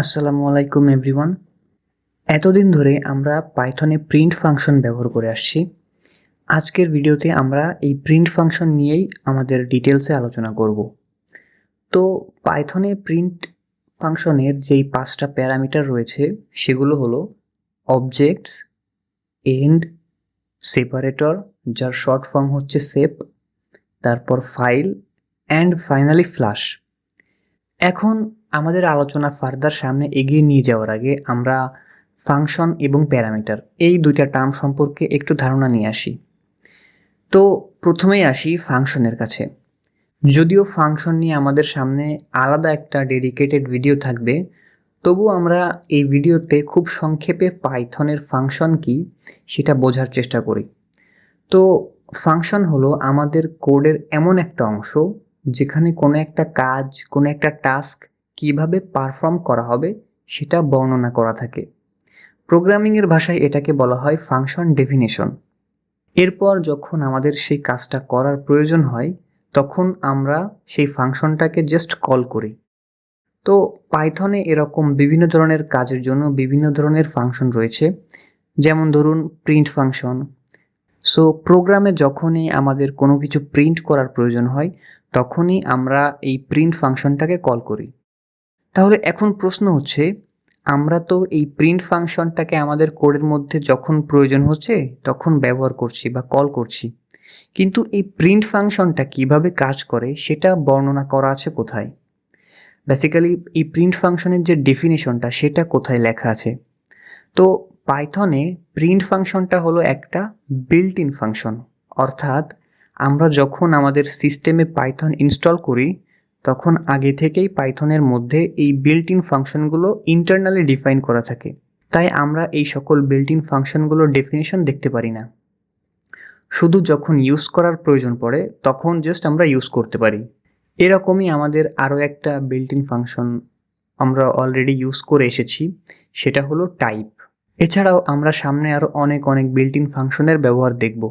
আসসালামু আলাইকুম এভরিওয়ান। এতদিন ধরে আমরা পাইথনে প্রিন্ট ফাংশন ব্যবহার করে আসছি। আজকের ভিডিওতে আমরা এই প্রিন্ট ফাংশন নিয়েই আমাদের ডিটেলসে আলোচনা করব। তো পাইথনে প্রিন্ট ফাংশনের যেই 5টা প্যারামিটার রয়েছে সেগুলো হলো অবজেক্টস, এন্ড, সেপারেটর যার শর্ট ফর্ম হচ্ছে সেপ, তারপর ফাইল অ্যান্ড ফাইনালি ফ্ল্যাশ। এখন আমাদের আলোচনা ফার্দার সামনে এগিয়ে নিয়ে যাওয়ার আগে আমরা ফাংশন এবং প্যারামিটার এই দুইটা টার্ম সম্পর্কে একটু ধারণা নিয়ে আসি। তো প্রথমেই আসি ফাংশনের কাছে। যদিও ফাংশন নিয়ে আমাদের সামনে আলাদা একটা ডেডিকেটেড ভিডিও থাকবে, তবু আমরা এই ভিডিওতে খুব সংক্ষেপে পাইথনের ফাংশন কি সেটা বোঝার চেষ্টা করি। তো ফাংশন হলো আমাদের কোডের এমন একটা অংশ যেখানে কোনো একটা কাজ, কোনো একটা টাস্ক কিভাবে পারফর্ম করা হবে সেটা বর্ণনা করা থাকে। প্রোগ্রামিংয়ের ভাষায় এটাকে বলা হয় ফাংশন ডেফিনেশন। এরপর যখন আমাদের সেই কাজটা করার প্রয়োজন হয় তখন আমরা সেই ফাংশনটাকে জাস্ট কল করি। তো পাইথনে এরকম বিভিন্ন ধরনের কাজের জন্য বিভিন্ন ধরনের ফাংশন রয়েছে, যেমন ধরুন প্রিন্ট ফাংশন। সো প্রোগ্রামে যখনই আমাদের কোনো কিছু প্রিন্ট করার প্রয়োজন হয় তখনই আমরা এই প্রিন্ট ফাংশনটাকে কল করি। তাহলে এখন প্রশ্ন হচ্ছে, আমরা তো এই প্রিন্ট ফাংশনটাকে আমাদের কোডের মধ্যে যখন প্রয়োজন হচ্ছে তখন ব্যবহার করছি বা কল করছি, কিন্তু এই প্রিন্ট ফাংশনটা কিভাবে কাজ করে সেটা বর্ণনা করা আছে কোথায়? বেসিক্যালি এই প্রিন্ট ফাংশনের যে ডেফিনেশনটা সেটা কোথায় লেখা আছে? তো পাইথনে প্রিন্ট ফাংশনটা হলো একটা বিল্ট ইন ফাংশন, অর্থাৎ আমরা যখন আমাদের সিস্টেমে পাইথন ইনস্টল করি তখন আগে থেকেই পাইথনের মধ্যে এই বিল্ট ইন ফাংশনগুলো ইন্টারনালি ডিফাইন করা থাকে। তাই আমরা এই সকল বিল্ট ইন ফাংশনগুলোর ডেফিনেশন দেখতে পারি না, শুধু যখন ইউজ করার প্রয়োজন পড়ে তখন জাস্ট আমরা ইউজ করতে পারি। এরকমই আমাদের আরও একটা বিল্ট ইন ফাংশন আমরা অলরেডি ইউজ করে এসেছি, সেটা হলো টাইপ। এছাড়াও আমরা সামনে আরও অনেক বিল্ট ইন ফাংশনের ব্যবহার দেখব।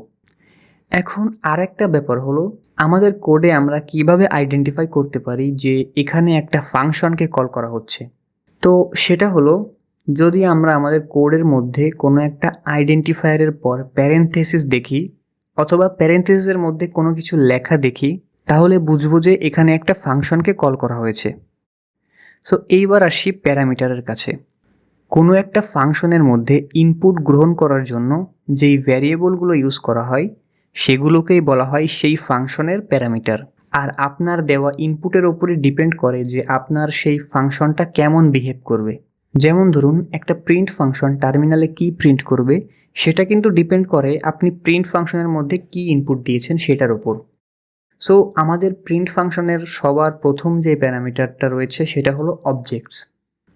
এখন আর একটা ব্যাপার হলো, আমাদের কোডে আমরা কিভাবে আইডেন্টিফাই করতে পারি যে এখানে একটা ফাংশনকে কল করা হচ্ছে। তো সেটা হলো, যদি আমরা আমাদের কোডের মধ্যে কোনো একটা আইডেন্টিফায়ারের পর প্যারেনথেসিস দেখি অথবা প্যারেনথেসিসের মধ্যে কোনো কিছু লেখা দেখি, তাহলে বুঝবো যে এখানে একটা ফাংশনকে কল করা হয়েছে। সো এইবার আসি প্যারামিটারের কাছে। কোনো একটা ফাংশনের মধ্যে ইনপুট গ্রহণ করার জন্য যেই ভ্যারিয়েবলগুলো ইউজ করা হয় সেগুলোকেই বলা হয় সেই ফাংশনের প্যারামিটার। আর আপনার দেওয়া ইনপুটের ওপরই ডিপেন্ড করে যে আপনার সেই ফাংশনটা কেমন বিহেভ করবে। যেমন ধরুন, একটা প্রিন্ট ফাংশন টার্মিনালে কী প্রিন্ট করবে সেটা কিন্তু ডিপেন্ড করে আপনি প্রিন্ট ফাংশনের মধ্যে কী ইনপুট দিয়েছেন সেটার ওপর। সো আমাদের প্রিন্ট ফাংশনের সবার প্রথম যে প্যারামিটারটা রয়েছে সেটা হলো অবজেক্টস।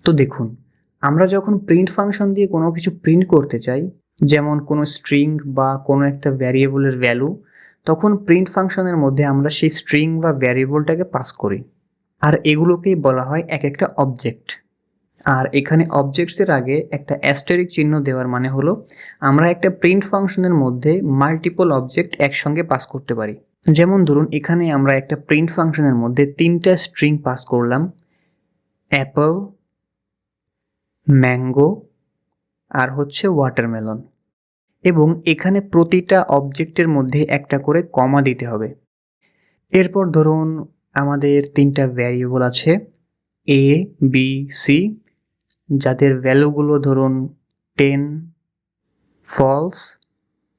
তো দেখুন, আমরা যখন প্রিন্ট ফাংশন দিয়ে কোনো কিছু প্রিন্ট করতে চাই, যেমন কোনো স্ট্রিং বা কোনো একটা ভ্যারিয়েবলের ভ্যালু, তখন প্রিন্ট ফাংশনের মধ্যে আমরা সেই স্ট্রিং বা ভ্যারিয়েবলটাকে পাস করি, আর এগুলোকেই বলা হয় এক একটা অবজেক্ট। আর এখানে অবজেক্টসের আগে একটা অ্যাস্টেরিক চিহ্ন দেওয়ার মানে হলো আমরা একটা প্রিন্ট ফাংশনের মধ্যে মাল্টিপল অবজেক্ট একসঙ্গে পাস করতে পারি। যেমন ধরুন, এখানে আমরা একটা প্রিন্ট ফাংশনের মধ্যে 3টা স্ট্রিং পাস করলাম, অ্যাপল, ম্যাঙ্গো আর হচ্ছে ওয়াটারমেলন, এবং এখানে প্রতিটা অবজেক্টের মধ্যে একটা করে কমা দিতে হবে। এরপর ধরুন আমাদের 3টা ভ্যারিয়েবল আছে এ, বি, সি, যাদের ভ্যালুগুলো ধরুন 10, ফলস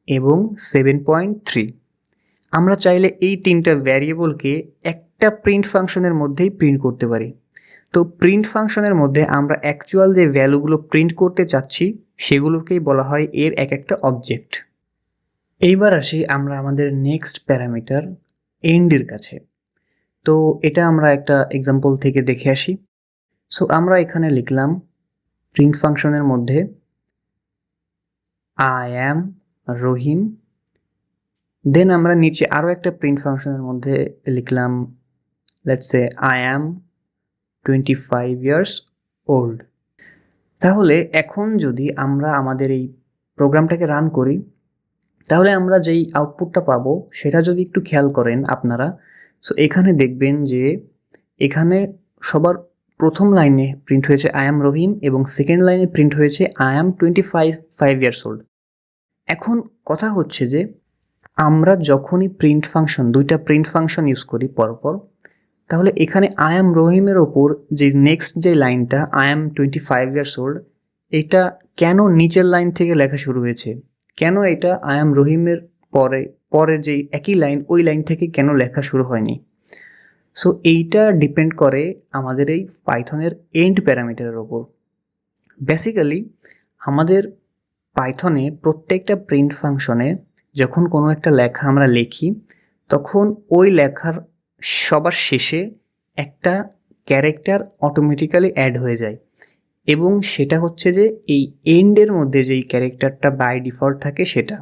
এবং 7.3। আমরা চাইলে এই 3টা ভ্যারিয়েবলকে একটা প্রিন্ট ফাংশনের মধ্যেই প্রিন্ট করতে পারি। তো প্রিন্ট ফাংশনের মধ্যে আমরা অ্যাকচুয়াল যে ভ্যালুগুলো প্রিন্ট করতে চাচ্ছি সেগুলোকেই বলা হয় এর এক একটা অবজেক্ট। এইবার আসি আমরা আমাদের নেক্সট প্যারামিটার এন্ডের কাছে। তো এটা আমরা একটা এক্সাম্পল থেকে দেখে আসি। সো আমরা এখানে লিখলাম প্রিন্ট ফাংশনের মধ্যে আই অ্যাম রহিম, দেন আমরা নিচে আরও একটা প্রিন্ট ফাংশনের মধ্যে লিখলাম let's say I am 25 years old। তাহলে এখন যদি আমরা আমাদের এই প্রোগ্রামটাকে রান করি তাহলে আমরা যেই আউটপুটটা পাবো সেটা যদি একটু খেয়াল করেন আপনারা, সো এখানে দেখবেন যে এখানে সবার প্রথম লাইনে প্রিন্ট হয়েছে আই অ্যাম রহিম এবং সেকেন্ড লাইনে প্রিন্ট হয়েছে আই অ্যাম 25 ইয়ার্স ওল্ড। এখন কথা হচ্ছে যে আমরা যখনই প্রিন্ট ফাংশন, দুইটা প্রিন্ট ফাংশন ইউজ করি পরপর, তাহলে এখানে আই অ্যাম রহিমের ওপর যে নেক্সট যে লাইনটা আই অ্যাম 25 ইয়ার্স ওল্ড, এটা কেন নিচের লাইন থেকে লেখা শুরু হয়েছে, কেন এটা আই অ্যাম রহিমের পরে যে একই লাইন ওই লাইন থেকে কেন লেখা শুরু হয়নি? সো এইটা ডিপেন্ড করে আমাদের এই পাইথনের এন্ড প্যারামিটারের ওপর। বেসিক্যালি আমাদের পাইথনে প্রত্যেকটা প্রিন্ট ফাংশনে যখন কোনো একটা লেখা আমরা লিখি, তখন ওই লেখার সবার শেষে একটা ক্যারেক্টার অটোমেটিক্যালি অ্যাড হয়ে যায় এবং সেটা হচ্ছে যে এই এন্ডের মধ্যে যেই ক্যারেক্টারটা বাই ডিফল্ট থাকে সেটা।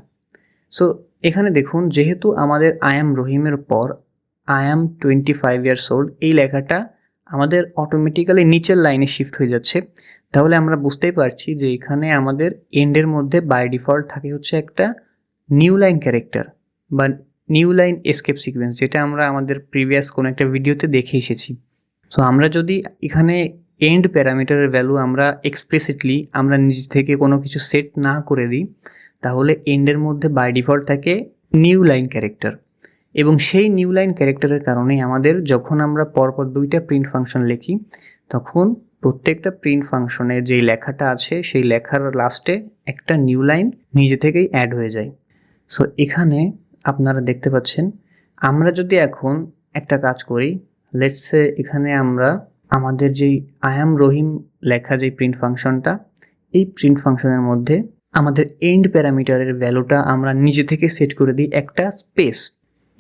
সো এখানে দেখুন, যেহেতু আমাদের আই অ্যাম রহিমের পর আই অ্যাম 25 ইয়ার্স ওল্ড এই লেখাটা আমাদের অটোমেটিক্যালি নিচের লাইনে শিফট হয়ে যাচ্ছে, তাহলে আমরা বুঝতেই পারছি যে এখানে আমাদের এন্ডের মধ্যে বাই ডিফল্ট থাকে হচ্ছে একটা নিউ লাইন ক্যারেক্টার বা নিউ লাইন এসকেপ সিকোয়েন্স, যেটা আমরা আমাদের প্রিভিয়াস কোনো একটা ভিডিওতে দেখে এসেছি। সো আমরা যদি এখানে এন্ড প্যারামিটারের ভ্যালু আমরা এক্সপ্লিসিটলি আমরা নিজ থেকে কোনো কিছু সেট না করে দিই, তাহলে এন্ডের মধ্যে বাই ডিফল্ট থাকে নিউ লাইন ক্যারেক্টার এবং সেই নিউ লাইন ক্যারেক্টারের কারণেই আমাদের যখন আমরা পরপর দুইটা প্রিন্ট ফাংশন লিখি, তখন প্রত্যেকটা প্রিন্ট ফাংশনে যেই লেখাটা আছে সেই লেখার লাস্টে একটা নিউ লাইন নিজে থেকেই অ্যাড হয়ে যায়। সো এখানে আপনারা দেখতে পাচ্ছেন, আমরা যদি এখন একটা কাজ করি, লেটস সে এখানে আমরা আমাদের যেই আই অ্যাম রহিম লেখা যেই প্রিন্ট ফাংশনটা, এই প্রিন্ট ফাংশনের মধ্যে আমাদের এন্ড প্যারামিটারের ভ্যালুটা আমরা নিজে থেকে সেট করে দিই একটা স্পেস।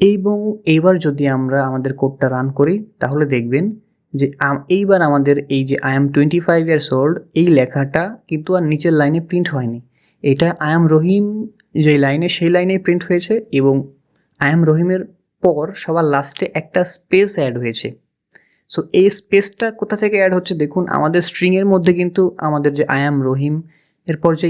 এবং এইবার যদি আমরা আমাদের কোডটা রান করি, তাহলে দেখবেন যে এইবার আমাদের এই যে আই অ্যাম 25 ইয়ার্স ওল্ড এই লেখাটা কিন্তু আর নিচের লাইনে প্রিন্ট হয়নি, এটা আই অ্যাম রহিম যে লাইনে সেই লাইনেই প্রিন্ট হয়েছে এবং আই অ্যাম রহিমের পর সবার লাস্টে একটা স্পেস অ্যাড হয়েছে। সো এই স্পেসটা কোথা থেকে অ্যাড হচ্ছে দেখুন, আমাদের স্ট্রিংয়ের মধ্যে কিন্তু আমাদের যে আই অ্যাম রহিম এরপর যে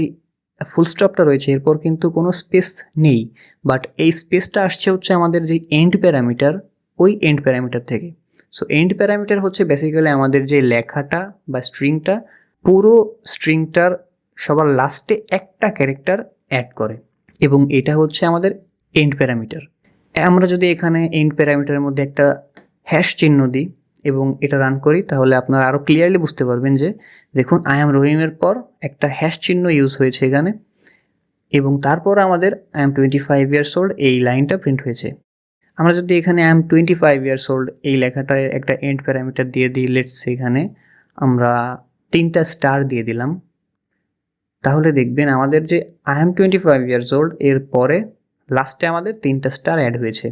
ফুল স্টপটা রয়েছে এরপর কিন্তু কোনো স্পেস নেই, বাট এই স্পেসটা আসছে হচ্ছে আমাদের যে এন্ড প্যারামিটার, ওই এন্ড প্যারামিটার থেকে। সো এন্ড প্যারামিটার হচ্ছে বেসিক্যালি আমাদের যে লেখাটা বা স্ট্রিংটা, পুরো স্ট্রিংটার সবার লাস্টে একটা ক্যারেক্টার অ্যাড করে এবং এটা হচ্ছে আমাদের এন্ড প্যারামিটার। আমরা যদি এখানে এন্ড প্যারামিটারের মধ্যে একটা হ্যাশ চিহ্ন দিই এবং এটা রান করি, তাহলে আপনারা আরও ক্লিয়ারলি বুঝতে পারবেন যে দেখুন আই অ্যাম রহিমের পর একটা হ্যাশ চিহ্ন ইউজ হয়েছে এখানে এবং তারপর আমাদের আই অ্যাম 25 ইয়ার্স ওল্ড এই লাইনটা প্রিন্ট হয়েছে। আমরা যদি এখানে আই অ্যাম 25 ইয়ার্স ওল্ড এই লেখাটায় একটা এন্ড প্যারামিটার দিয়ে দিই, লেটস এখানে আমরা 3টা স্টার দিয়ে দিলাম, তাহলে দেখবেন আমাদের যে আই অ্যাম 25 ইয়ার্স ওল্ড এর পরে লাস্টে আমাদের 3টা স্টার অ্যাড হয়েছে।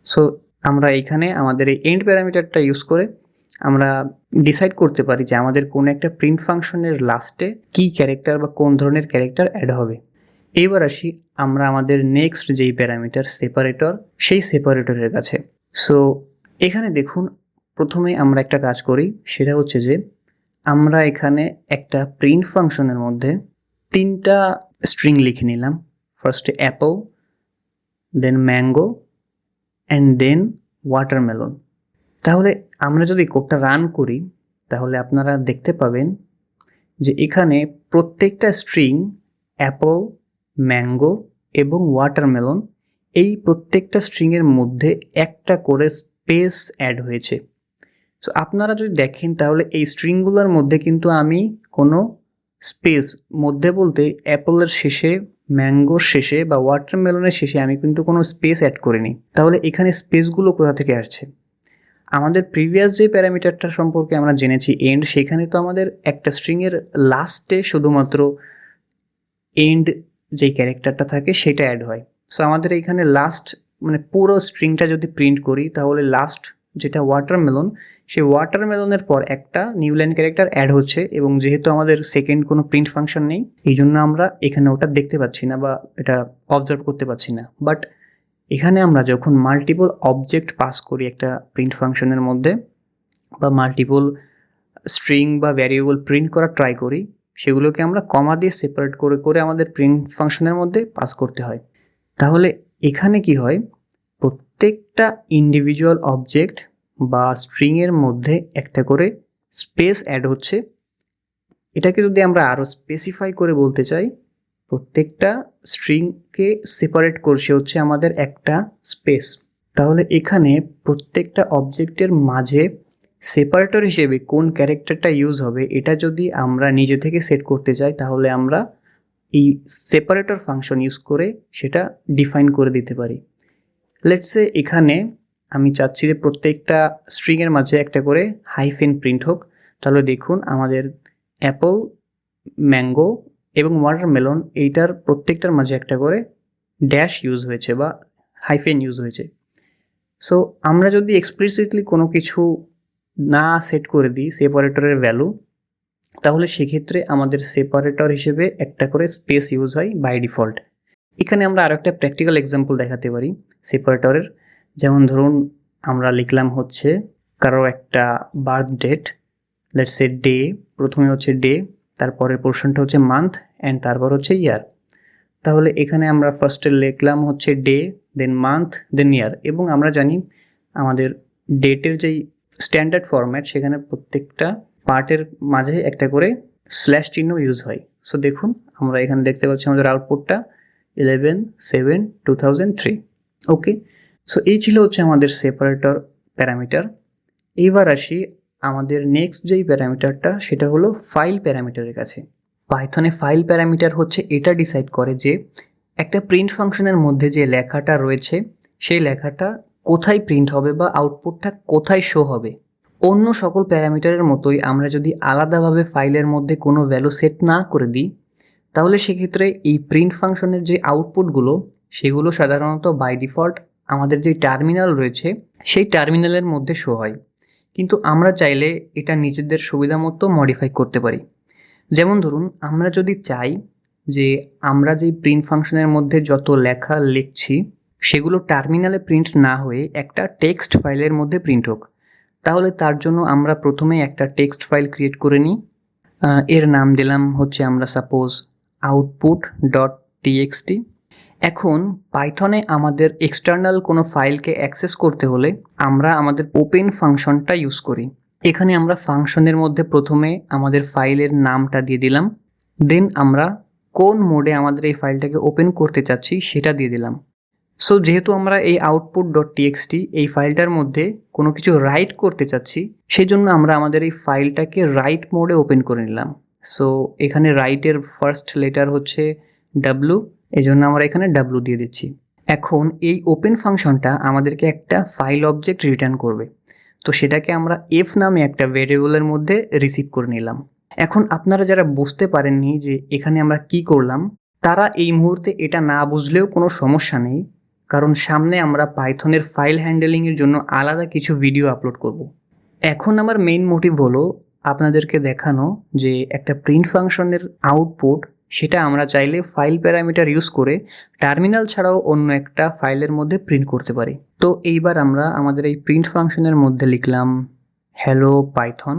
সো আমরা এখানে আমাদের এই এন্ড প্যারামিটারটা ইউজ করে আমরা ডিসাইড করতে পারি যে আমাদের কোন একটা প্রিন্ট ফাংশনের লাস্টে কী ক্যারেক্টার বা কোন ধরনের ক্যারেক্টার অ্যাড হবে। এইবার আসি আমরা আমাদের নেক্সট যেই প্যারামিটার সেপারেটর, সেই সেপারেটরের কাছে। সো এখানে দেখুন, প্রথমে আমরা একটা কাজ করি, সেটা হচ্ছে যে আমরা এখানে একটা প্রিন্ট ফাংশনের মধ্যে 3টা স্ট্রিং লিখে নিলাম। ফার্স্টে apple, then mango and then watermelon. তাহলে আমরা যদি কোডটা রান করি, তাহলে আপনারা দেখতে পাবেন যে এখানে প্রত্যেকটা স্ট্রিং অ্যাপল, ম্যাঙ্গো এবং ওয়াটারমেলন এই প্রত্যেকটা স্ট্রিংয়ের মধ্যে একটা করে স্পেস অ্যাড হয়েছে। সো আপনারা যদি দেখেন তাহলে এই স্ট্রিংগুলোর মধ্যে কিন্তু আমি কোনো স্পেস, মধ্যে বলতে অ্যাপলের শেষে, ম্যাঙ্গোর শেষে বা ওয়াটারমেলনের শেষে আমি কিন্তু কোনো স্পেস অ্যাড করিনি। তাহলে এখানে স্পেসগুলো কোথা থেকে আসছে? আমাদের প্রিভিয়াস যে প্যারামিটারটা সম্পর্কে আমরা জেনেছি এন্ড, সেখানে তো আমাদের একটা স্ট্রিংয়ের লাস্টে শুধুমাত্র এন্ড যেই ক্যারেক্টারটা থাকে সেটা অ্যাড হয়। সো আমাদের এখানে লাস্ট মানে পুরো স্ট্রিংটা যদি প্রিন্ট করি, তাহলে লাস্ট যেটা ওয়াটারমেলন, সেই ওয়াটারমেলনের পর একটা নিউ লাইন ক্যারেক্টার অ্যাড হচ্ছে এবং যেহেতু আমাদের সেকেন্ড কোনো প্রিন্ট ফাংশন নেই, এই জন্য আমরা এখানে ওটা দেখতে পাচ্ছি না বা এটা অবজার্ভ করতে পারছি না। বাট এখানে আমরা যখন মাল্টিপল অবজেক্ট পাস করি একটা প্রিন্ট ফাংশনের মধ্যে বা মাল্টিপল স্ট্রিং বা ভ্যারিয়েবল প্রিন্ট করা ট্রাই করি, সেগুলোকে আমরা কমা দিয়ে সেপারেট করে করে আমাদের প্রিন্ট ফাংশনের মধ্যে পাস করতে হয়। তাহলে এখানে কি হয়, প্রত্যেকটা ইন্ডিভিজুয়াল অবজেক্ট বা স্ট্রিংয়ের মধ্যে একটা করে স্পেস অ্যাড হচ্ছে। এটাকে যদি আমরা আরও স্পেসিফাই করে বলতে চাই, প্রত্যেকটা স্ট্রিংকে সেপারেট করছে হচ্ছে আমাদের একটা স্পেস। তাহলে এখানে প্রত্যেকটা অবজেক্টের মাঝে সেপারেটর হিসেবে কোন ক্যারেক্টারটা ইউজ হবে এটা যদি আমরা নিজে থেকে সেট করতে চাই, তাহলে আমরা এই সেপারেটর ফাংশন ইউজ করে সেটা ডিফাইন করে দিতে পারি। লেটস সে এখানে আমি চাচ্ছি যে প্রত্যেকটা স্ট্রিংয়ের মাঝে একটা করে হাইফেন প্রিন্ট হোক। তাহলে দেখুন আমাদের অ্যাপল, ম্যাঙ্গো এবং ওয়াটারমেলন এইটার প্রত্যেকটার মাঝে একটা করে ড্যাশ ইউজ হয়েছে বা হাইফেন ইউজ হয়েছে। সো আমরা যদি এক্সপ্লিসিটলি কোনো কিছু না সেট করে দিই সেপারেটরের ভ্যালু, তাহলে সেক্ষেত্রে আমাদের সেপারেটর হিসেবে একটা করে স্পেস ইউজ হয় বাই ডিফল্ট। এখানে আমরা আরও একটা প্র্যাকটিক্যাল এক্সাম্পল দেখাতে পারি সেপারেটরের। যেমন ধরুন আমরা লিখলাম হচ্ছে কারো একটা birth date, let's say day, প্রথমে হচ্ছে ডে, তারপরের পোর্শনটা হচ্ছে মান্থ অ্যান্ড তারপর হচ্ছে ইয়ার। তাহলে এখানে আমরা ফার্স্টে লিখলাম হচ্ছে ডে, দেন মান্থ, দেন ইয়ার, এবং আমরা জানি আমাদের ডেটের যেই স্ট্যান্ডার্ড ফরম্যাট সেখানে প্রত্যেকটা পার্টের মাঝে একটা করে স্ল্যাশ চিহ্ন ইউজ হয়। সো দেখুন আমরা এখানে দেখতে পাচ্ছি আমাদের আউটপুটটা 11/7/2003। ওকে, সো এই ছিল হচ্ছে আমাদের সেপারেটর প্যারামিটার। এইবার আসি আমাদের নেক্সট যেই প্যারামিটারটা, সেটা হলো ফাইল প্যারামিটারের কাছে। পাইথনে ফাইল প্যারামিটার হচ্ছে এটা ডিসাইড করে যে একটা প্রিন্ট ফাংশনের মধ্যে যে লেখাটা রয়েছে সেই লেখাটা কোথায় প্রিন্ট হবে বা আউটপুটটা কোথায় শো হবে। অন্য সকল প্যারামিটারের মতোই আমরা যদি আলাদাভাবে ফাইলের মধ্যে কোনো ভ্যালু সেট না করে দিই, তাহলে সেক্ষেত্রে এই প্রিন্ট ফাংশনের যে আউটপুটগুলো সেগুলো সাধারণত বাই ডিফল্ট আমাদের যে টার্মিনাল রয়েছে সেই টার্মিনালের মধ্যে শো হয়। কিন্তু আমরা চাইলে এটা নিজেদের সুবিধা মতো মডিফাই করতে পারি। যেমন ধরুন আমরা যদি চাই যে আমরা যেই প্রিন্ট ফাংশনের মধ্যে যত লেখা লিখছি সেগুলো টার্মিনালে প্রিন্ট না হয়ে একটা টেক্সট ফাইলের মধ্যে প্রিন্ট হোক, তাহলে তার জন্য আমরা প্রথমেই একটা টেক্সট ফাইল ক্রিয়েট করে নিই। এর নাম দিলাম হচ্ছে আমরা সাপোজ output.txt। এখন পাইথনে আমাদের এক্সটার্নাল কোনো ফাইলকে অ্যাক্সেস করতে হলে আমরা আমাদের ওপেন ফাংশনটা ইউজ করি। এখানে আমরা ফাংশনের মধ্যে প্রথমে আমাদের ফাইলের নামটা দিয়ে দিলাম, দেন আমরা কোন মোডে আমাদের এই ফাইলটাকে ওপেন করতে চাচ্ছি সেটা দিয়ে দিলাম। সো যেহেতু আমরা এই output.txt এই ফাইলটার মধ্যে কোনো কিছু রাইট করতে চাচ্ছি, সেই জন্য আমরা আমাদের এই ফাইলটাকে রাইট মোডে ওপেন করে নিলাম। সো এখানে রাইটের ফার্স্ট লেটার হচ্ছে ডাব্লু, এই জন্য আমরা এখানে ডাব্লু দিয়ে দিচ্ছি। এখন এই ওপেন ফাংশনটা আমাদেরকে একটা ফাইল অবজেক্ট রিটার্ন করবে, তো সেটাকে আমরা এফ নামে একটা ভেরিয়েবলের মধ্যে রিসিভ করে নিলাম। এখন আপনারা যারা বুঝতে পারেননি যে এখানে আমরা কি করলাম, তারা এই মুহূর্তে এটা না বুঝলেও কোনো সমস্যা নেই, কারণ সামনে আমরা পাইথনের ফাইল হ্যান্ডেলিংয়ের জন্য আলাদা কিছু ভিডিও আপলোড করব। এখন আমার মেইন মোটিভ হলো আপনাদেরকে দেখানো যে একটা প্রিন্ট ফাংশনের আউটপুট সেটা আমরা চাইলে ফাইল প্যারামিটার ইউজ করে টার্মিনাল ছাড়াও অন্য একটা ফাইলের মধ্যে প্রিন্ট করতে পারি। তো এইবার আমরা আমাদের এই প্রিন্ট ফাংশনের মধ্যে লিখলাম হ্যালো পাইথন,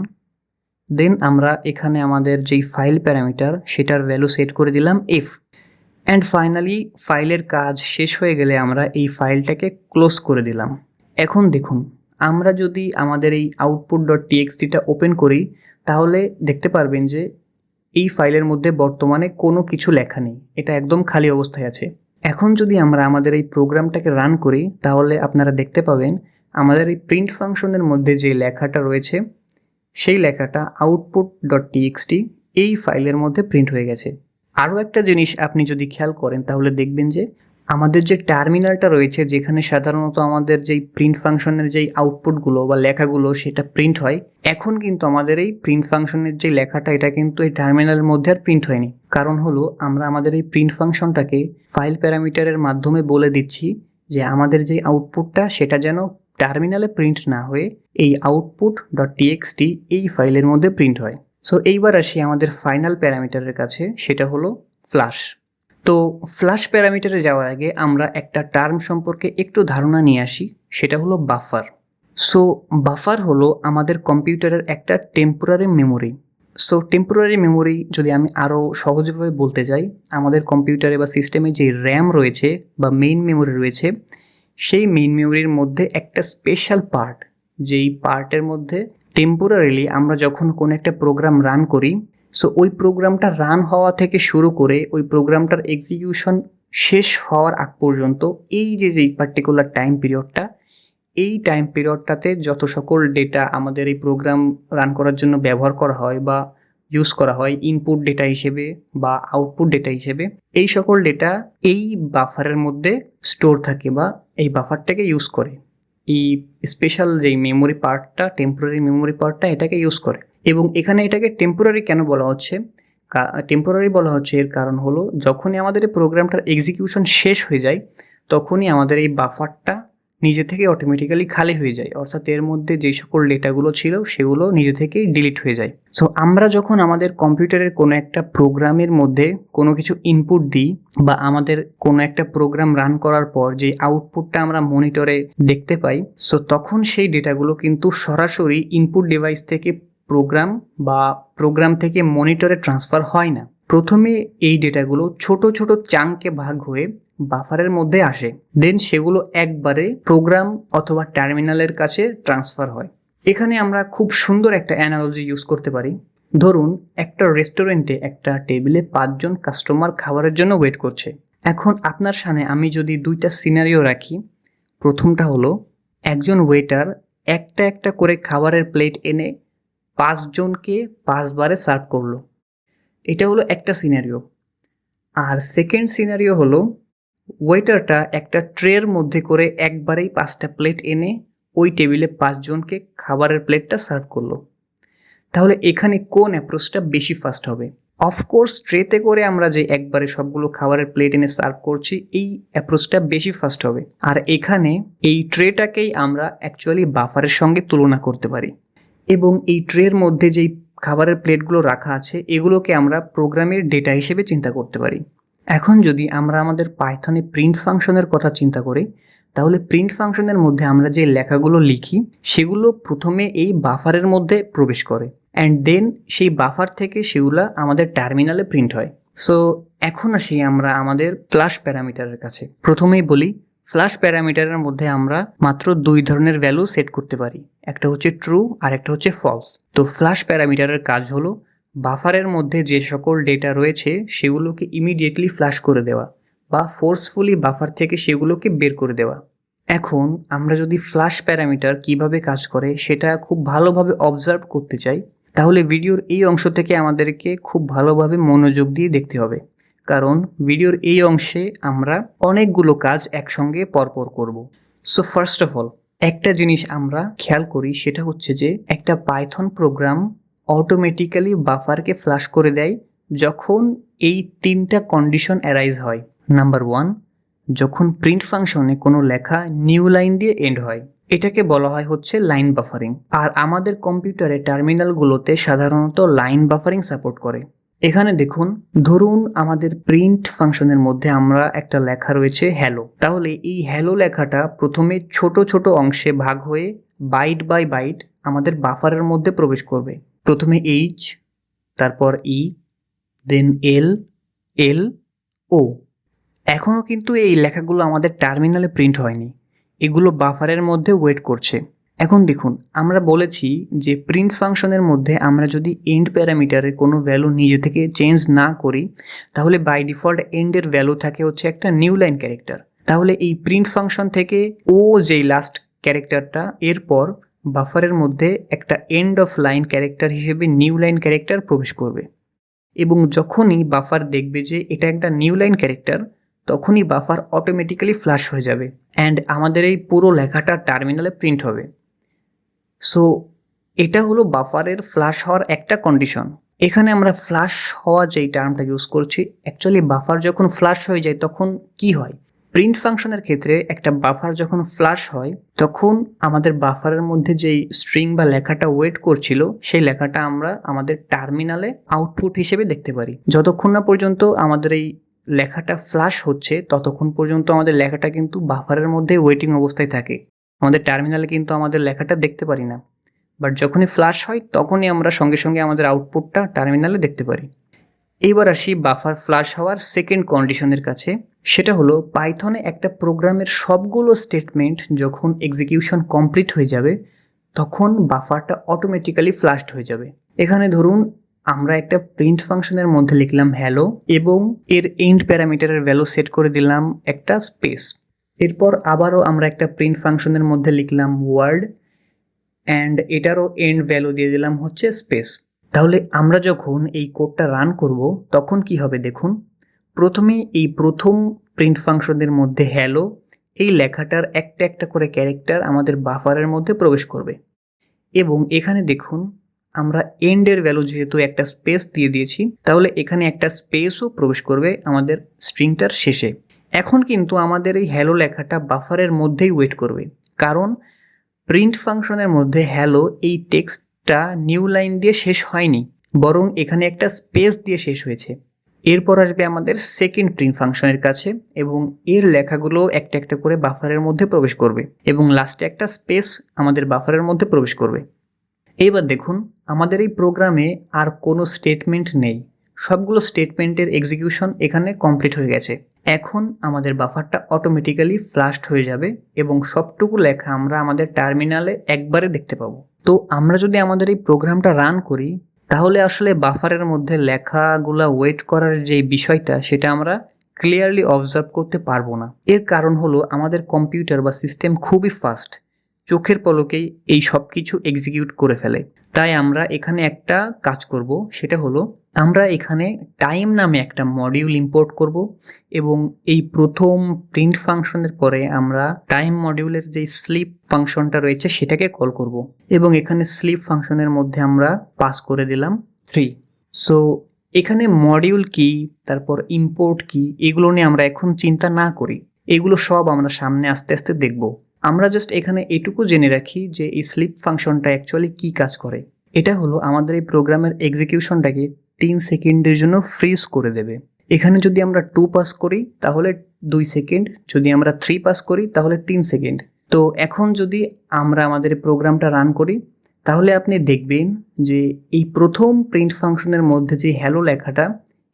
দেন আমরা এখানে আমাদের যেই ফাইল প্যারামিটার সেটার ভ্যালু সেট করে দিলাম এফ, অ্যান্ড ফাইনালি ফাইলের কাজ শেষ হয়ে গেলে আমরা এই ফাইলটাকে ক্লোজ করে দিলাম। এখন দেখুন আমরা যদি আমাদের এই output.txtটা ওপেন করি, তাহলে দেখতে পারবেন যে এই ফাইলের মধ্যে বর্তমানে কোনো কিছু লেখা নেই, এটা একদম খালি অবস্থায় আছে। এখন যদি আমরা আমাদের এই প্রোগ্রামটাকে রান করি, তাহলে আপনারা দেখতে পাবেন আমাদের এই প্রিন্ট ফাংশনের মধ্যে যে লেখাটা রয়েছে সেই লেখাটা output.txt এই ফাইলের মধ্যে প্রিন্ট হয়ে গেছে। আরও একটা জিনিস আপনি যদি খেয়াল করেন তাহলে দেখবেন যে আমাদের যে টার্মিনালটা রয়েছে যেখানে সাধারণত আমাদের যেই প্রিন্ট ফাংশনের যেই আউটপুটগুলো বা লেখাগুলো সেটা প্রিন্ট হয়, এখন কিন্তু আমাদের এই প্রিন্ট ফাংশনের যে লেখাটা এটা কিন্তু এই টার্মিনালের মধ্যে আর প্রিন্ট হয়নি। কারণ হলো আমরা আমাদের এই প্রিন্ট ফাংশনটাকে ফাইল প্যারামিটারের মাধ্যমে বলে দিচ্ছি যে আমাদের যে আউটপুটটা সেটা যেন টার্মিনালে প্রিন্ট না হয়ে এই output.txt এই ফাইলের মধ্যে প্রিন্ট হয়। সো এইবার আসি আমাদের ফাইনাল প্যারামিটারের কাছে, সেটা হলো ফ্ল্যাশ। তো ফ্ল্যাশ প্যারামিটারে যাওয়ার আগে আমরা একটা টার্ম সম্পর্কে একটু ধারণা নিয়ে আসি, সেটা হলো বাফার। সো বাফার হলো আমাদের কম্পিউটারের একটা temporary memory. So temporary memory যদি আমি আরও সহজভাবে বলতে যাই, আমাদের কম্পিউটারে বা সিস্টেমে যে র্যাম রয়েছে বা মেইন মেমোরি রয়েছে, সেই মেইন মেমোরির মধ্যে একটা স্পেশাল পার্ট, যেই পার্টের মধ্যে টেম্পোরারিলি আমরা যখন কোনো একটা প্রোগ্রাম রান করি, সো ওই প্রোগ্রামটা রান হওয়া থেকে শুরু করে ওই প্রোগ্রামটার এক্সিকিউশন শেষ হওয়ার আগ পর্যন্ত এই যে পার্টিকুলার টাইম পিরিয়ডটা, এই টাইম পিরিয়ডটাতে যত সকল ডেটা আমাদের এই প্রোগ্রাম রান করার জন্য ব্যবহার করা হয় বা ইউজ করা হয় ইনপুট ডেটা হিসেবে বা আউটপুট ডেটা হিসেবে, এই সকল ডেটা এই বাফারের মধ্যে স্টোর থাকে বা এই বাফারটাকে ইউজ করে। এই স্পেশাল যেই মেমোরি পার্টটা, টেম্পোরারি মেমোরি পার্টটা এটাকে ইউজ করে। এবং এখানে এটাকে টেম্পোরারি কেন বলা হচ্ছে? টেম্পোরারি বলা হচ্ছে এর কারণ হলো যখনই আমাদের এই প্রোগ্রামটার এক্সিকিউশন শেষ হয়ে যায় তখনই আমাদের এই বাফারটা নিজে থেকে অটোমেটিক্যালি খালি হয়ে যায়, অর্থাৎ এর মধ্যে যে সকল ডেটাগুলো ছিল সেগুলো নিজে থেকেই ডিলিট হয়ে যায়। সো আমরা যখন আমাদের কম্পিউটারের কোনো একটা প্রোগ্রামের মধ্যে কোনো কিছু ইনপুট দিই বা আমাদের কোনো একটা প্রোগ্রাম রান করার পর যে আউটপুটটা আমরা মনিটরে দেখতে পাই, সো তখন সেই ডেটাগুলো কিন্তু সরাসরি ইনপুট ডিভাইস থেকে প্রোগ্রাম থেকে মনিটরে ট্রান্সফার হয় না। প্রথমে এই ডেটাগুলো ছোট ছোট চাঙ্কে ভাগ হয়ে বাফারের মধ্যে আসে, দেন সেগুলো একবারে প্রোগ্রাম অথবা টার্মিনালের কাছে ট্রান্সফার হয়। এখানে আমরা খুব সুন্দর একটা অ্যানালজি ইউজ করতে পারি। ধরুন একটা রেস্টুরেন্টে একটা টেবিলে 5 জন কাস্টমার খাবারের জন্য ওয়েট করছে। এখন আপনার সামনে আমি যদি দুইটা সিনারিও রাখি, প্রথমটা হলো একজন ওয়েটার একটা একটা করে খাবারের প্লেট এনে 5 জনকে 5 বারে সার্ভ করলো, এটা হলো একটা সিনারিও। আর সেকেন্ড সিনারিও হলো ওয়েটারটা একটা ট্রের মধ্যে করে একবারেই 5টা প্লেট এনে ওই টেবিলে 5 জনকে খাবারের প্লেটটা সার্ভ করলো। তাহলে এখানে কোন অ্যাপ্রোচটা বেশি ফাস্ট হবে? অফকোর্স ট্রেতে করে আমরা যে একবারে সবগুলো খাবারের প্লেট এনে সার্ভ করছি এই অ্যাপ্রোচটা বেশি ফাস্ট হবে। আর এখানে এই ট্রেটাকেই আমরা অ্যাকচুয়ালি বাফারের সঙ্গে তুলনা করতে পারি এবং এই ট্রের মধ্যে যেই খাবারের প্লেটগুলো রাখা আছে এগুলোকে আমরা প্রোগ্রামের ডেটা হিসেবে চিন্তা করতে পারি। এখন যদি আমরা আমাদের পাইথনে প্রিন্ট ফাংশনের কথা চিন্তা করি, তাহলে প্রিন্ট ফাংশনের মধ্যে আমরা যে লেখাগুলো লিখি সেগুলো প্রথমে এই বাফারের মধ্যে প্রবেশ করে অ্যান্ড দেন সেই বাফার থেকে সেগুলো আমাদের টার্মিনালে প্রিন্ট হয়। সো এখন আসি আমরা আমাদের ফ্ল্যাশ প্যারামিটারের কাছে। প্রথমেই বলি, ফ্ল্যাশ প্যারামিটারের মধ্যে আমরা মাত্র 2 ধরনের ভ্যালু সেট করতে পারি, একটা হচ্ছে ট্রু আর একটা হচ্ছে ফলস। তো ফ্ল্যাশ প্যারামিটারের কাজ হলো বাফারের মধ্যে যে সকল ডেটা রয়েছে সেগুলোকে ইমিডিয়েটলি ফ্ল্যাশ করে দেওয়া বা ফোর্সফুলি বাফার থেকে সেগুলোকে বের করে দেওয়া। এখন আমরা যদি ফ্ল্যাশ প্যারামিটার কিভাবে কাজ করে সেটা খুব ভালোভাবে অবজার্ভ করতে চাই, তাহলে ভিডিওর এই অংশ থেকে আমাদেরকে খুব ভালোভাবে মনোযোগ দিয়ে দেখতে হবে, কারণ ভিডিওর এই অংশে আমরা অনেকগুলো কাজ একসঙ্গে পরপর করব। সো ফার্স্ট অফ অল একটা জিনিস আমরা খেয়াল করি, সেটা হচ্ছে যে একটা পাইথন প্রোগ্রাম অটোমেটিক্যালি বাফারকে ফ্ল্যাশ করে দেয় যখন এই 3টা কন্ডিশন অ্যারাইজ হয়। নাম্বার 1, যখন প্রিন্ট ফাংশনে কোনো লেখা নিউ লাইন দিয়ে এন্ড হয়, এটাকে বলা হয় হচ্ছে লাইন বাফারিং। আর আমাদের কম্পিউটারে টার্মিনালগুলোতে সাধারণত লাইন বাফারিং সাপোর্ট করে। এখানে দেখুন, ধরুন আমাদের প্রিন্ট ফাংশনের মধ্যে আমরা একটা লেখা রয়েছে হ্যালো, তাহলে এই হ্যালো লেখাটা প্রথমে ছোট ছোট অংশে ভাগ হয়ে বাইট বাই বাইট আমাদের বাফারের মধ্যে প্রবেশ করবে। প্রথমে এইচ, তারপর ই, দেন এল, ও। এখনও কিন্তু এই লেখাগুলো আমাদের টার্মিনালে প্রিন্ট হয়নি, এগুলো বাফারের মধ্যে ওয়েট করছে। এখন দেখুন, আমরা বলেছি যে প্রিন্ট ফাংশনের মধ্যে আমরা যদি এন্ড প্যারামিটারে কোনো ভ্যালু নিজে থেকে চেঞ্জ না করি, তাহলে বাই ডিফল্ট এন্ডের ভ্যালু থাকে হচ্ছে একটা নিউ লাইন ক্যারেক্টার। তাহলে এই প্রিন্ট ফাংশন থেকে ও যেই লাস্ট ক্যারেক্টারটা, এরপর বাফারের মধ্যে একটা এন্ড অফ লাইন ক্যারেক্টার হিসেবে নিউ লাইন ক্যারেক্টার প্রবেশ করবে এবং যখনই বাফার দেখবে যে এটা একটা নিউ লাইন ক্যারেক্টার, তখনই বাফার অটোমেটিক্যালি ফ্ল্যাশ হয়ে যাবে অ্যান্ড আমাদের এই পুরো লেখাটা টার্মিনালে প্রিন্ট হবে। সো এটা হলো বাফারের ফ্ল্যাশ হওয়ার একটা কন্ডিশন। এখানে আমরা ফ্ল্যাশ হওয়া যেই টার্মটা ইউজ করছি, অ্যাকচুয়ালি বাফার যখন ফ্ল্যাশ হয়ে যায় তখন কি হয়? প্রিন্ট ফাংশনের ক্ষেত্রে একটা বাফার যখন ফ্ল্যাশ হয় তখন আমাদের বাফারের মধ্যে যেই স্ট্রিং বা লেখাটা ওয়েট করছিল সেই লেখাটা আমরা আমাদের টার্মিনালে আউটপুট হিসেবে দেখতে পারি। যতক্ষণ না পর্যন্ত আমাদের এই লেখাটা ফ্ল্যাশ হচ্ছে ততক্ষণ পর্যন্ত আমাদের লেখাটা কিন্তু বাফারের মধ্যে ওয়েটিং অবস্থায় থাকে, আমাদের টার্মিনালে কিন্তু আমাদের লেখাটা দেখতে পারি না। বাট যখনই ফ্ল্যাশ হয় তখনই আমরা সঙ্গে সঙ্গে আমাদের আউটপুটটা টার্মিনালে দেখতে পারি। এইবার আসি বাফার ফ্ল্যাশ হওয়ার সেকেন্ড কন্ডিশনের কাছে। সেটা হলো পাইথনে একটা প্রোগ্রামের সবগুলো স্টেটমেন্ট যখন এক্সিকিউশন কমপ্লিট হয়ে যাবে তখন বাফারটা অটোমেটিক্যালি ফ্লাশড হয়ে যাবে। এখানে ধরুন আমরা একটা প্রিন্ট ফাংশনের মধ্যে লিখলাম হ্যালো এবং এর এন্ড প্যারামিটারের ভ্যালু সেট করে দিলাম একটা স্পেস। এরপর আবারও আমরা একটা প্রিন্ট ফাংশনের মধ্যে লিখলাম ওয়ার্ড অ্যান্ড এটারও এন্ড ভ্যালু দিয়ে দিলাম হচ্ছে স্পেস। তাহলে আমরা যখন এই কোডটা রান করব তখন কি হবে দেখুন। প্রথমে এই প্রথম প্রিন্ট ফাংশনের মধ্যে হ্যালো এই লেখাটার একটা একটা করে ক্যারেক্টার আমাদের বাফারের মধ্যে প্রবেশ করবে এবং এখানে দেখুন আমরা এন্ডের ভ্যালু যেহেতু একটা স্পেস দিয়ে দিয়েছি তাহলে এখানে একটা স্পেসও প্রবেশ করবে আমাদের স্ট্রিংটার শেষে। এখন কিন্তু আমাদের এই হ্যালো লেখাটা বাফারের মধ্যেই ওয়েট করবে, কারণ প্রিন্ট ফাংশনের মধ্যে হ্যালো এই টেক্সটটা নিউ লাইন দিয়ে শেষ হয়নি, বরং এখানে একটা স্পেস দিয়ে শেষ হয়েছে। এরপর আসবে আমাদের সেকেন্ড প্রিন্ট ফাংশনের কাছে এবং এর লেখাগুলো একটা একটা করে বাফারের মধ্যে প্রবেশ করবে এবং লাস্টে একটা স্পেস আমাদের বাফারের মধ্যে প্রবেশ করবে। এবার দেখুন আমাদের এই প্রোগ্রামে আর কোনো স্টেটমেন্ট নেই, সবগুলো স্টেটমেন্টের এক্সিকিউশন এখানে কমপ্লিট হয়ে গেছে। এখন আমাদের বাফারটা অটোমেটিক্যালি ফ্লাশড হয়ে যাবে এবং সবটুকু লেখা আমরা আমাদের টার্মিনালে একবারে দেখতে পাবো। তো আমরা যদি আমাদের এই প্রোগ্রামটা রান করি তাহলে আসলে বাফারের মধ্যে লেখাগুলা ওয়েট করার যে বিষয়টা সেটা আমরা ক্লিয়ারলি অবজার্ভ করতে পারবো না। এর কারণ হলো আমাদের কম্পিউটার বা সিস্টেম খুবই ফাস্ট, চোখের পলকেই এই সব কিছু এক্সিকিউট করে ফেলে। তাই আমরা এখানে একটা কাজ করব, সেটা হলো আমরা এখানে টাইম নামে একটা মডিউল ইম্পোর্ট করব এবং এই প্রথম প্রিন্ট ফাংশনের পরে আমরা টাইম মডিউলের যে স্লিপ ফাংশনটা রয়েছে সেটাকে কল করব এবং এখানে স্লিপ ফাংশনের মধ্যে আমরা পাস করে দিলাম 3। সো এখানে মডিউল কি তারপর ইম্পোর্ট কি এগুলো নিয়ে আমরা এখন চিন্তা না করি, এগুলো সব আমরা সামনে আস্তে আস্তে দেখব। আমরা জাস্ট এখানে এটুকু জেনে রাখি যে এই স্লিপ ফাংশনটা অ্যাকচুয়ালি কি কাজ করে। এটা হলো আমাদের এই প্রোগ্রামের এক্সিকিউশনটাকে 3 সেকেন্ডের জন্য ফ্রিজ করে দেবে। এখানে যদি আমরা 2 পাস করি তাহলে 2 সেকেন্ড, যদি আমরা 3 পাস করি তাহলে 3 সেকেন্ড। তো এখন যদি আমরা আমাদের প্রোগ্রামটা রান করি তাহলে আপনি দেখবেন যে এই প্রথম প্রিন্ট ফাংশনের মধ্যে যে হ্যালো লেখাটা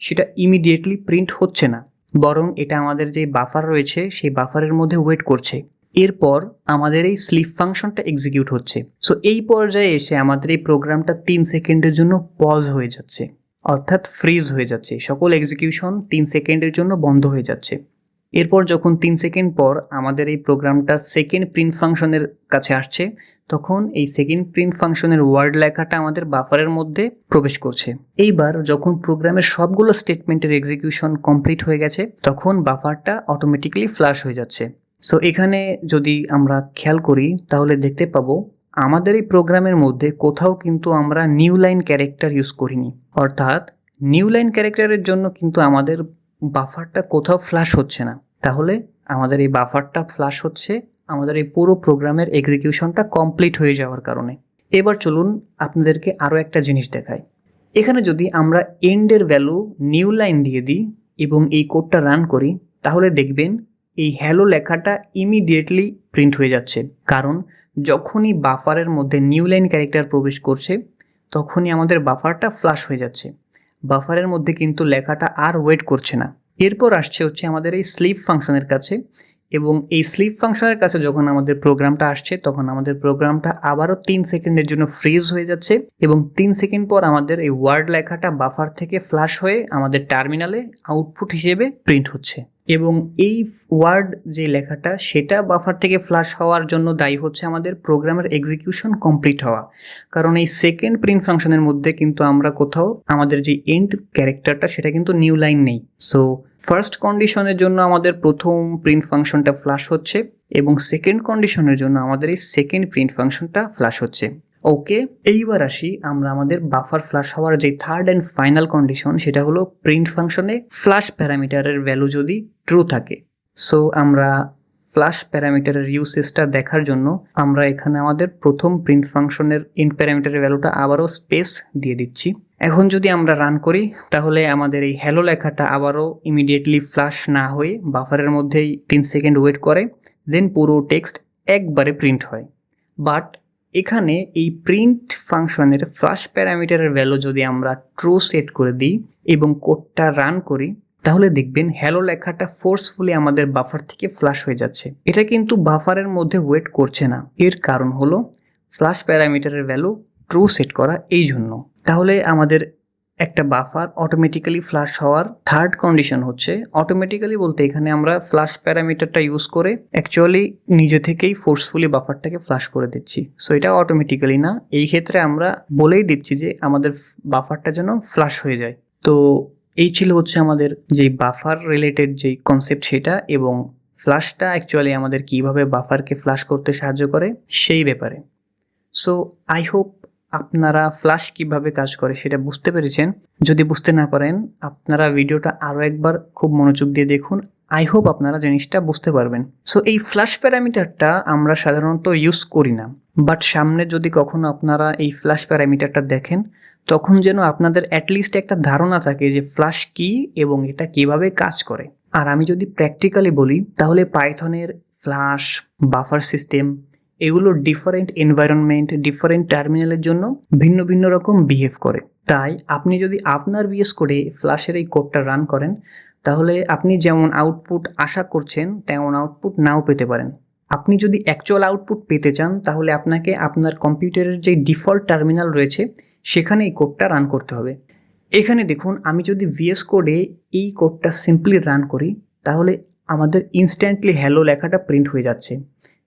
সেটা ইমিডিয়েটলি প্রিন্ট হচ্ছে না, বরং এটা আমাদের যে বাফার রয়েছে সেই বাফারের মধ্যে ওয়েট করছে। এরপর আমাদের এই স্লিপ ফাংশনটা এক্সিকিউট হচ্ছে। সো এই পর্যায়ে এসে আমাদের এই প্রোগ্রামটা 3 সেকেন্ডের জন্য পজ হয়ে যাচ্ছে, অর্থাৎ ফ্রিজ হয়ে যাচ্ছে, সকল এক্সিকিউশন 3 সেকেন্ডের জন্য বন্ধ হয়ে যাচ্ছে। এরপর যখন 3 সেকেন্ড পর আমাদের এই প্রোগ্রামটা সেকেন্ড প্রিন্ট ফাংশনের কাছে আসছে তখন এই সেকেন্ড প্রিন্ট ফাংশনের ওয়ার্ড লেখাটা আমাদের বাফারের মধ্যে প্রবেশ করছে। এইবার যখন প্রোগ্রামের সবগুলো স্টেটমেন্টের এক্সিকিউশন কমপ্লিট হয়ে গেছে তখন বাফারটা অটোমেটিক্যালি ফ্লাশ হয়ে যাচ্ছে। সো এখানে যদি আমরা খেয়াল করি তাহলে দেখতে পাবো আমাদের এই প্রোগ্রামের মধ্যে কোথাও কিন্তু আমরা নিউ লাইন ক্যারেক্টার ইউজ করিনি, অর্থাৎ নিউ লাইন ক্যারেক্টারের জন্য কিন্তু আমাদের বাফারটা কোথাও ফ্ল্যাশ হচ্ছে না। তাহলে আমাদের এই বাফারটা ফ্ল্যাশ হচ্ছে আমাদের এই পুরো প্রোগ্রামের এক্সিকিউশনটা কমপ্লিট হয়ে যাওয়ার কারণে। এবার চলুন আপনাদেরকে আরও একটা জিনিস দেখাই। এখানে যদি আমরা এন্ডের ভ্যালু নিউ লাইন দিয়ে দিই এবং এই কোডটা রান করি তাহলে দেখবেন এই হ্যালো লেখাটা ইমিডিয়েটলি প্রিন্ট হয়ে যাচ্ছে, কারণ যখনই বাফারের মধ্যে নিউ লাইন ক্যারেক্টার প্রবেশ করছে তখনই আমাদের বাফারটা ফ্লাশ হয়ে যাচ্ছে, বাফারের মধ্যে কিন্তু লেখাটা আর ওয়েট করছে না। এরপর আসছে হচ্ছে আমাদের এই স্লিপ ফাংশনের কাছে এবং এই স্লিপ ফাংশনের কাছে যখন আমাদের প্রোগ্রামটা আসছে তখন আমাদের প্রোগ্রামটা আবারও 3 সেকেন্ডের জন্য ফ্রিজ হয়ে যাচ্ছে এবং 3 সেকেন্ড পর আমাদের এই ওয়ার্ড লেখাটা বাফার থেকে ফ্ল্যাশ হয়ে আমাদের টার্মিনালে আউটপুট হিসেবে প্রিন্ট হচ্ছে এবং এই ওয়ার্ড যে লেখাটা সেটা বাফার থেকে ফ্ল্যাশ হওয়ার জন্য দায়ী হচ্ছে আমাদের প্রোগ্রামের এক্সিকিউশন কমপ্লিট হওয়া, কারণ এই সেকেন্ড প্রিন্ট ফাংশনের মধ্যে কিন্তু আমরা কোথাও আমাদের যে এন্ড ক্যারেক্টারটা সেটা কিন্তু নিউ লাইন নেই। সো ফার্স্ট কন্ডিশনের জন্য আমাদের প্রথম প্রিন্ট ফাংশনটা ফ্ল্যাশ হচ্ছে এবং সেকেন্ড কন্ডিশনের জন্য আমাদের এই সেকেন্ড প্রিন্ট ফাংশনটা ফ্ল্যাশ হচ্ছে। ওকে, এইবার আসি আমরা আমাদের বাফার ফ্ল্যাশ হওয়ার যে থার্ড অ্যান্ড ফাইনাল কন্ডিশন সেটা হলো প্রিন্ট ফাংশনে ফ্ল্যাশ প্যারামিটারের ভ্যালু যদি ট্রু থাকে। সো আমরা ফ্ল্যাশ প্যারামিটারের ইউসেজটা দেখার জন্য আমরা এখানে আমাদের প্রথম প্রিন্ট ফাংশনের ইন্ট প্যারামিটারের ভ্যালুটা আবারও স্পেস দিয়ে দিচ্ছি। এখন যদি আমরা রান করি তাহলে আমাদের এই হ্যালো লেখাটা আবারও ইমিডিয়েটলি ফ্ল্যাশ না হয়ে বাফারের মধ্যেই 3 সেকেন্ড ওয়েট করে, দেন পুরো টেক্সট একবারে প্রিন্ট হয়। বাট এখানে এই প্রিন্ট ফাংশনের ফ্ল্যাশ প্যারামিটারের ভ্যালু যদি আমরা ট্রু সেট করে দিই এবং কোডটা রান করি তাহলে দেখবেন হ্যালো লেখাটা ফোর্সফুলি আমাদের বাফার থেকে ফ্ল্যাশ হয়ে যাচ্ছে। এটা কিন্তু বাফারের মধ্যে ওয়েট করছে না। এর কারণ হলো ফ্লাশ প্যারামিটারের ভ্যালু ট্রু সেট করা এই জন্য। তাহলে আমাদের একটা বাফার অটোমেটিক্যালি ফ্লাশ হওয়ার থার্ড কন্ডিশন হচ্ছে, অটোমেটিক্যালি বলতে এখানে আমরা ফ্লাশ প্যারামিটারটা ইউজ করে অ্যাকচুয়ালি নিজে থেকেই ফোর্সফুলি বাফারটাকে ফ্লাশ করে দিচ্ছি। সো এটা অটোমেটিক্যালি না, এই ক্ষেত্রে আমরা বলেই দিচ্ছি যে আমাদের বাফারটা যেন ফ্লাশ হয়ে যায়। তো এই ছিল হচ্ছে আমাদের যেই বাফার রিলেটেড যেই কনসেপ্ট সেটা, এবং ফ্লাশটা অ্যাকচুয়ালি আমাদের কিভাবে বাফারকে ফ্লাশ করতে সাহায্য করে সেই ব্যাপারে। সো আই হোপ আপনারা ফ্লাশ কিভাবে কাজ করে সেটা বুঝতে পেরেছেন। যদি বুঝতে না পারেন আপনারা ভিডিওটা আরও একবার খুব মনোযোগ দিয়ে দেখুন, আই হোপ আপনারা জিনিসটা বুঝতে পারবেন। সো এই ফ্লাশ প্যারামিটারটা আমরা সাধারণত ইউজ করি না, বাট সামনে যদি কখনো আপনারা এই ফ্লাশ প্যারামিটারটা দেখেন তখন যেন আপনাদের অ্যাটলিস্ট একটা ধারণা থাকে যে ফ্লাশ কি এবং এটা কিভাবে কাজ করে। আর আমি যদি প্র্যাকটিক্যালি বলি তাহলে পাইথনের ফ্লাশ, বাফার সিস্টেম এগুলো ডিফারেন্ট এনভায়রনমেন্ট, ডিফারেন্ট টার্মিনালের জন্য ভিন্ন ভিন্ন রকম বিহেভ করে। তাই আপনি যদি আপনার VS কোডে ফ্লাশের এই কোডটা রান করেন তাহলে আপনি যেমন আউটপুট আশা করছেন তেমন আউটপুট নাও পেতে পারেন। আপনি যদি অ্যাকচুয়াল আউটপুট পেতে চান তাহলে আপনাকে আপনার কম্পিউটারের যে ডিফল্ট টার্মিনাল রয়েছে সেখানে এই কোডটা রান করতে হবে। এখানে দেখুন, আমি যদি VS কোডে এই কোডটা সিম্পলি রান করি তাহলে আমাদের ইনস্ট্যান্টলি হ্যালো লেখাটা প্রিন্ট হয়ে যাচ্ছে,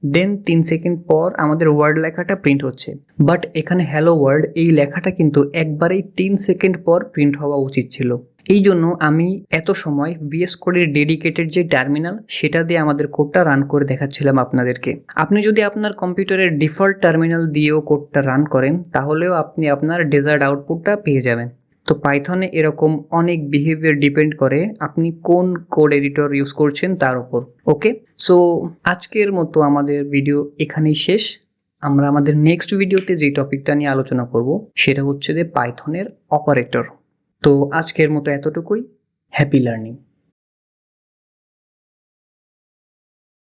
দেন 3 সেকেন্ড পর আমাদের ওয়ার্ড লেখাটা প্রিন্ট হচ্ছে। বাট এখানে হ্যালো ওয়ার্ল্ড এই লেখাটা কিন্তু একবারেই 3 সেকেন্ড পর প্রিন্ট হওয়া উচিত ছিল। এই জন্য আমি এত সময় VS কোডের ডেডিকেটেড যে টার্মিনাল সেটা দিয়ে আমাদের কোডটা রান করে দেখাচ্ছিলাম আপনাদেরকে। আপনি যদি আপনার কম্পিউটারের ডিফল্ট টার্মিনাল দিয়েও কোডটা রান করেন তাহলেও আপনি আপনার ডেজার্ট আউটপুটটা পেয়ে যাবেন। তো পাইথনে এরকম অনেক বিহেভিয়ার ডিপেন্ড করে আপনি কোন কোড এডিটর ইউজ করছেন তার উপর। ওকে, সো আজকের মতো আমাদের ভিডিও এখানেই শেষ। আমরা আমাদের নেক্সট ভিডিওতে যে টপিকটা নিয়ে আলোচনা করব সেটা হচ্ছে যে পাইথনের অপারেটর। তো আজকের মতো এতটুকুই। Happy learning.